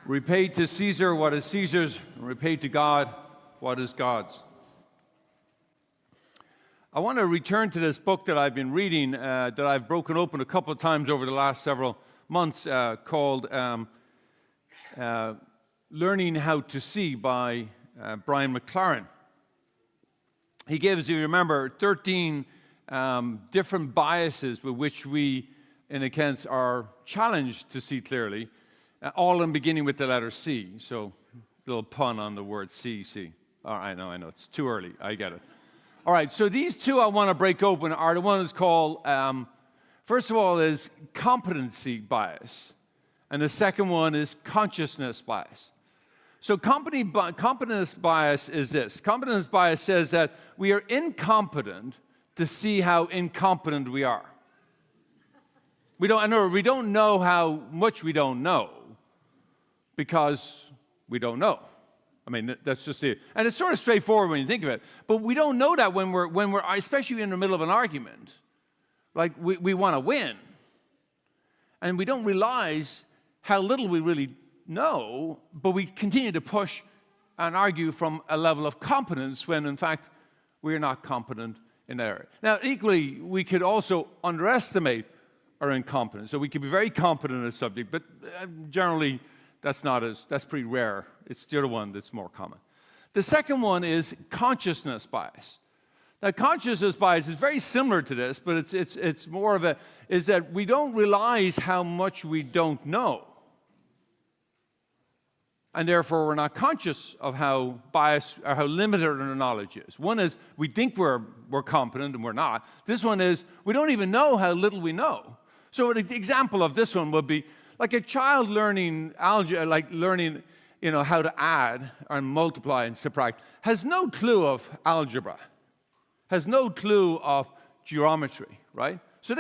Repay to Caesar what is Caesar's, and repay to God what is God's. I want to return to this book that I've been reading, that I've broken open a couple of times over the last several months, called Learning How to See by Brian McLaren. He gives, if you remember, 13 different biases with which we, in a sense, are challenged to see clearly, all of them beginning with the letter C. So, a little pun on the word C. Oh, I know, it's too early. I get it. All right, so these two I want to break open are the one that's called, first of all, is competency bias, and the second one is consciousness bias. So competence bias is this. Competence bias says that we are incompetent to see how incompetent we are. We don't know how much we don't know because we don't know. I mean, that's just it. And it's sort of straightforward when you think of it. But we don't know that when we're especially in the middle of an argument. Like, we want to win. And we don't realize how little we really know, but we continue to push and argue from a level of competence when, in fact, we're not competent in that area. Now, equally, we could also underestimate our incompetence. So we could be very competent in a subject, but generally, that's pretty rare. It's the other one that's more common. The second one is consciousness bias. Now, consciousness bias is very similar to this, but it's more of is that we don't realize how much we don't know. And therefore, we're not conscious of how biased or how limited our knowledge is. One is we think we're competent and we're not. This one is we don't even know how little we know. So an example of this one would be like a child learning algebra, like learning, how to add and multiply and subtract, has no clue of algebra, has no clue of geometry, right? So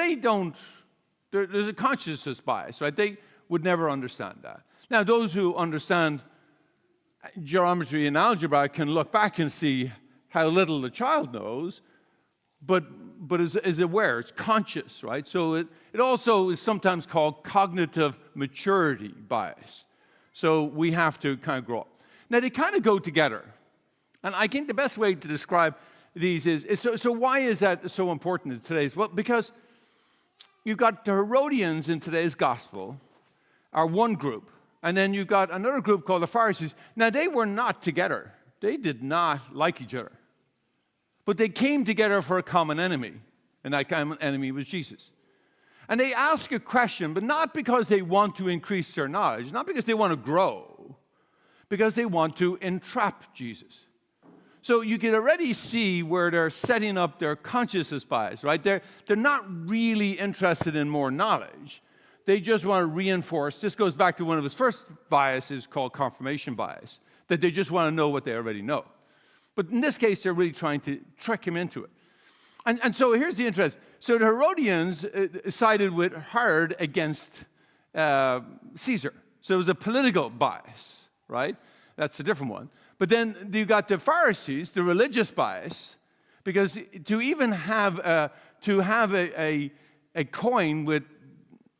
there's a consciousness bias, right? They would never understand that. Now, those who understand geometry and algebra can look back and see how little the child knows, but is aware, it's conscious, right? So it also is sometimes called cognitive maturity bias. So we have to kind of grow up. Now, they kind of go together. And I think the best way to describe these is so why is that so important in today's? Well, because you've got the Herodians in today's gospel are one group. And then you've got another group called the Pharisees. Now, they were not together. They did not like each other. But they came together for a common enemy, and that common enemy was Jesus. And they ask a question, but not because they want to increase their knowledge, not because they want to grow, because they want to entrap Jesus. So you can already see where they're setting up their consciousness bias, right? They're not really interested in more knowledge. They just want to reinforce. This goes back to one of his first biases called confirmation bias, that they just want to know what they already know. But in this case, they're really trying to trick him into it. And so here's the interest. So the Herodians sided with Herod against Caesar. So it was a political bias, right? That's a different one. But then you got the Pharisees, the religious bias, because to even have a coin with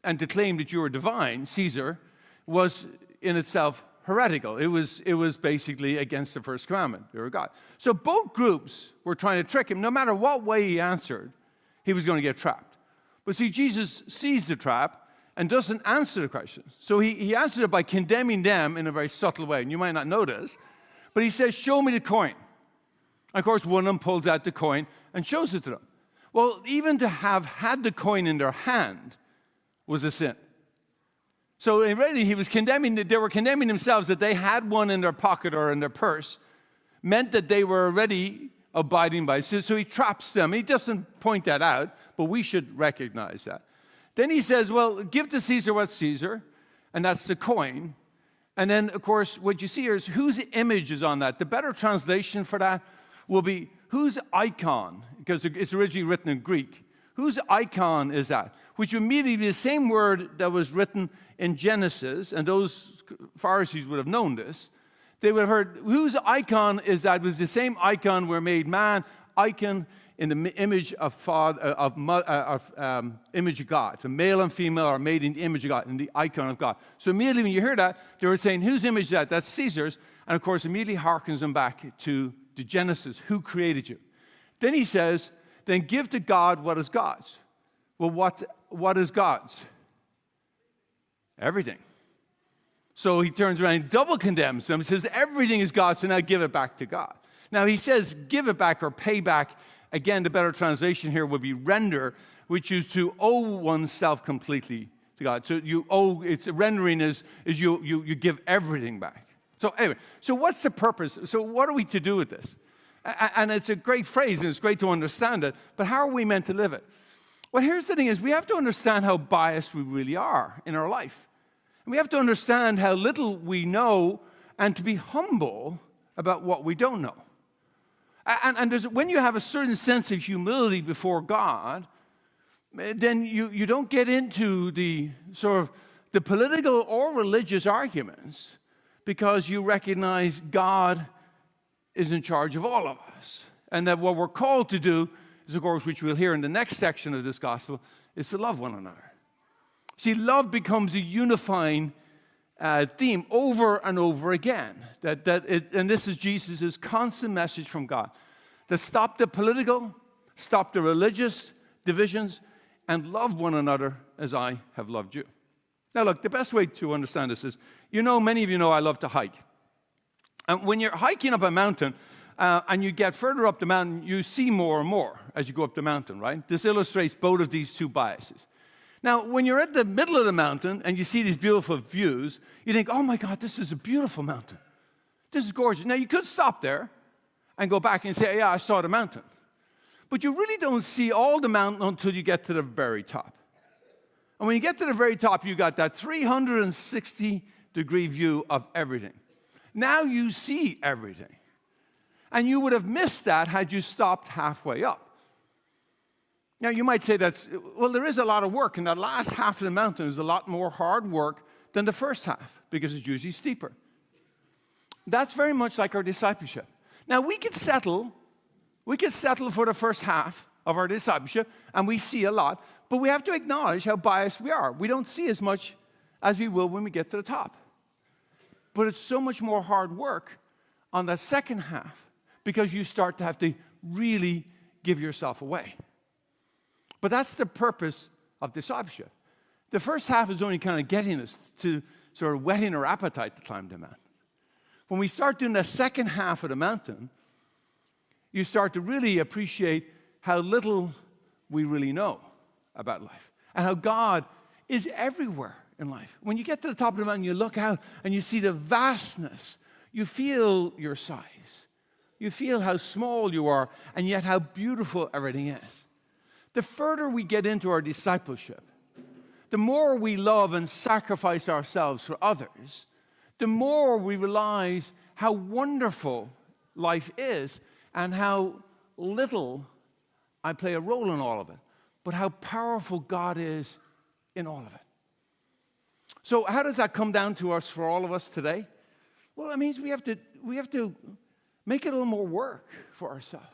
and to claim that you were divine, Caesar, was in itself heretical. It was basically against the first commandment, you were God. So both groups were trying to trick him. No matter what way he answered, he was going to get trapped. But see, Jesus sees the trap and doesn't answer the question. So he answered it by condemning them in a very subtle way. And you might not notice, but he says, show me the coin. And of course, one of them pulls out the coin and shows it to them. Well, even to have had the coin in their hand was a sin. So already they were condemning themselves that they had one in their pocket or in their purse, meant that they were already abiding by. So he traps them. He doesn't point that out, but we should recognize that. Then he says, well, give to Caesar what's Caesar, and that's the coin. And then, of course, what you see here is whose image is on that. The better translation for that will be whose icon, because it's originally written in Greek. Whose icon is that? Which would immediately be the same word that was written in Genesis, and those Pharisees would have known this. They would have heard, whose icon is that? It was the same icon where made man. Icon in the image of image of God. So male and female are made in the image of God, in the icon of God. So immediately when you hear that, they were saying, whose image is that? That's Caesar's. And of course, immediately harkens them back to the Genesis. Who created you? Then he says, then give to God what is God's. Well, what is God's? Everything. So he turns around and double condemns them and says, everything is God's, so now give it back to God. Now he says, give it back or pay back. Again, the better translation here would be render, which is to owe oneself completely to God. So you owe, it's rendering is you give everything back. So anyway, so what's the purpose? So what are we to do with this? And it's a great phrase, and it's great to understand it, but how are we meant to live it? Well, here's the thing is we have to understand how biased we really are in our life. And we have to understand how little we know and to be humble about what we don't know. And when you have a certain sense of humility before God, then you don't get into the sort of the political or religious arguments because you recognize God is in charge of all of us. And that what we're called to do is, of course, which we'll hear in the next section of this gospel, is to love one another. See, love becomes a unifying theme over and over again. And this is Jesus' constant message from God. To stop the political, stop the religious divisions, and love one another as I have loved you. Now look, the best way to understand this is, many of you know I love to hike. And when you're hiking up a mountain, and you get further up the mountain, you see more and more as you go up the mountain, right? This illustrates both of these two biases. Now, when you're at the middle of the mountain and you see these beautiful views, you think, oh my God, this is a beautiful mountain. This is gorgeous. Now, you could stop there and go back and say, yeah, I saw the mountain. But you really don't see all the mountain until you get to the very top. And when you get to the very top, you got that 360-degree view of everything. Now you see everything. And you would have missed that had you stopped halfway up. Now, you might say there is a lot of work, and that last half of the mountain is a lot more hard work than the first half, because it's usually steeper. That's very much like our discipleship. Now, we could settle for the first half of our discipleship, and we see a lot, but we have to acknowledge how biased we are. We don't see as much as we will when we get to the top. But it's so much more hard work on that second half, because you start to have to really give yourself away. But that's the purpose of discipleship. The first half is only kind of getting us to sort of whetting our appetite to climb the mountain. When we start doing the second half of the mountain, you start to really appreciate how little we really know about life and how God is everywhere in life. When you get to the top of the mountain, you look out and you see the vastness. You feel your size. You feel how small you are, and yet how beautiful everything is. The further we get into our discipleship, the more we love and sacrifice ourselves for others, the more we realize how wonderful life is and how little I play a role in all of it, but how powerful God is in all of it. So how does that come down to us for all of us today? Well, it means we have to make it a little more work for ourselves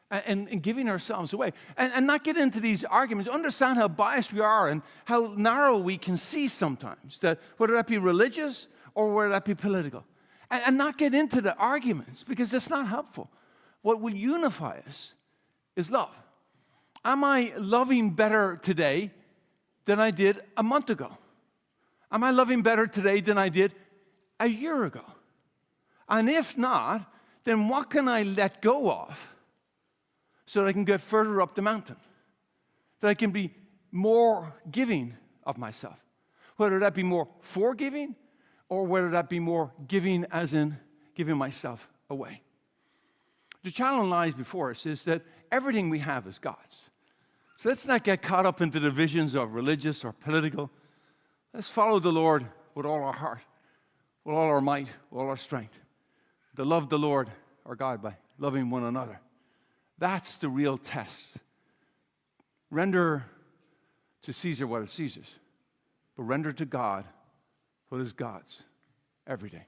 and giving ourselves away. And not get into these arguments. Understand how biased we are and how narrow we can see sometimes, that whether that be religious or whether that be political. And not get into the arguments, because it's not helpful. What will unify us is love. Am I loving better today than I did a month ago? Am I loving better today than I did a year ago? And if not, then what can I let go of so that I can get further up the mountain? That I can be more giving of myself. Whether that be more forgiving or whether that be more giving as in giving myself away. The challenge lies before us is that everything we have is God's. So let's not get caught up into the divisions of religious or political. Let's follow the Lord with all our heart, with all our might, with all our strength. To love the Lord our God by loving one another. That's the real test. Render to Caesar what is Caesar's, but render to God what is God's every day.